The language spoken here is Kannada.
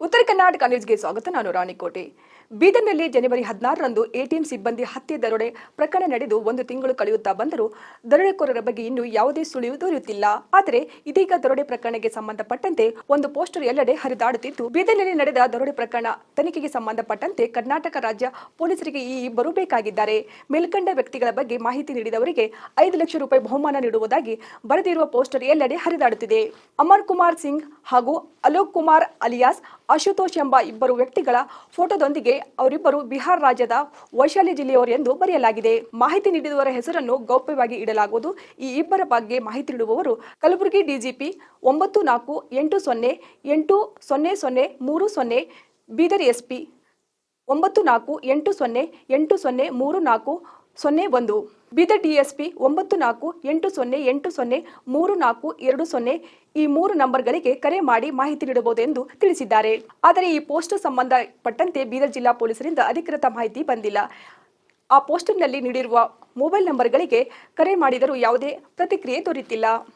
ಉತ್ತರ ಕರ್ನಾಟಕ ನ್ಯೂಸ್ಗೆ ಸ್ವಾಗತ. ನಾನು ರಾಣಿಕೋಟೆ. ಬೀದರ್ನಲ್ಲಿ ಜನವರಿ 16ರಂದು ಎಟಿಎಂ ಸಿಬ್ಬಂದಿ ಹತ್ಯೆ ದರೋಡೆ ಪ್ರಕರಣ ನಡೆದು 1 ತಿಂಗಳು ಕಳೆಯುತ್ತಾ ಬಂದರೂ ದರೋಡೆಕೋರರ ಬಗ್ಗೆ ಇನ್ನೂ ಯಾವುದೇ ಸುಳಿವು ದೊರೆಯುತ್ತಿಲ್ಲ. ಆದರೆ ಇದೀಗ ದರೋಡೆ ಪ್ರಕರಣಕ್ಕೆ ಸಂಬಂಧಪಟ್ಟಂತೆ ಒಂದು ಪೋಸ್ಟರ್ ಎಲ್ಲೆಡೆ ಹರಿದಾಡುತ್ತಿದ್ದು, ಬೀದರ್ನಲ್ಲಿ ನಡೆದ ದರೋಡೆ ಪ್ರಕರಣ ತನಿಖೆಗೆ ಸಂಬಂಧಪಟ್ಟಂತೆ ಕರ್ನಾಟಕ ರಾಜ್ಯ ಪೊಲೀಸರಿಗೆ ಈ ಇಬ್ಬರು ಬೇಕಾಗಿದ್ದಾರೆ. ಮೇಲ್ಕಂಡ ವ್ಯಕ್ತಿಗಳ ಬಗ್ಗೆ ಮಾಹಿತಿ ನೀಡಿದವರಿಗೆ 5 ಲಕ್ಷ ರೂಪಾಯಿ ಬಹುಮಾನ ನೀಡುವುದಾಗಿ ಬರೆದಿರುವ ಪೋಸ್ಟರ್ ಎಲ್ಲೆಡೆ ಹರಿದಾಡುತ್ತಿದೆ. ಅಮರ್ ಕುಮಾರ್ ಸಿಂಗ್ ಹಾಗೂ ಅಲೋಕ್ ಕುಮಾರ್ ಅಲಿಯಾಸ್ ಆಶುತೋಷ್ ಎಂಬ ಇಬ್ಬರು ವ್ಯಕ್ತಿಗಳ ಫೋಟೋದೊಂದಿಗೆ ಅವರಿಬ್ಬರು ಬಿಹಾರ ರಾಜ್ಯದ ವೈಶಾಲಿ ಜಿಲ್ಲೆಯವರು ಎಂದು ಬರೆಯಲಾಗಿದೆ. ಮಾಹಿತಿ ನೀಡಿದವರ ಹೆಸರನ್ನು ಗೌಪ್ಯವಾಗಿ ಇಡಲಾಗುವುದು. ಈ ಇಬ್ಬರ ಬಗ್ಗೆ ಮಾಹಿತಿ ನೀಡುವವರು Kalaburagi DGP 94808030, Bidar SP 9480803401, Bidar DSP 9480803420, ಈ 3 ನಂಬರ್ಗಳಿಗೆ ಕರೆ ಮಾಡಿ ಮಾಹಿತಿ ನೀಡಬಹುದು ಎಂದು ತಿಳಿಸಿದ್ದಾರೆ. ಆದರೆ ಈ ಪೋಸ್ಟರ್ ಸಂಬಂಧಪಟ್ಟಂತೆ ಬೀದರ್ ಜಿಲ್ಲಾ ಪೊಲೀಸರಿಂದ ಅಧಿಕೃತ ಮಾಹಿತಿ ಬಂದಿಲ್ಲ. ಆ ಪೋಸ್ಟರ್ನಲ್ಲಿ ನೀಡಿರುವ ಮೊಬೈಲ್ ನಂಬರ್ಗಳಿಗೆ ಕರೆ ಮಾಡಿದರೂ ಯಾವುದೇ ಪ್ರತಿಕ್ರಿಯೆ ದೊರೆತಿಲ್ಲ.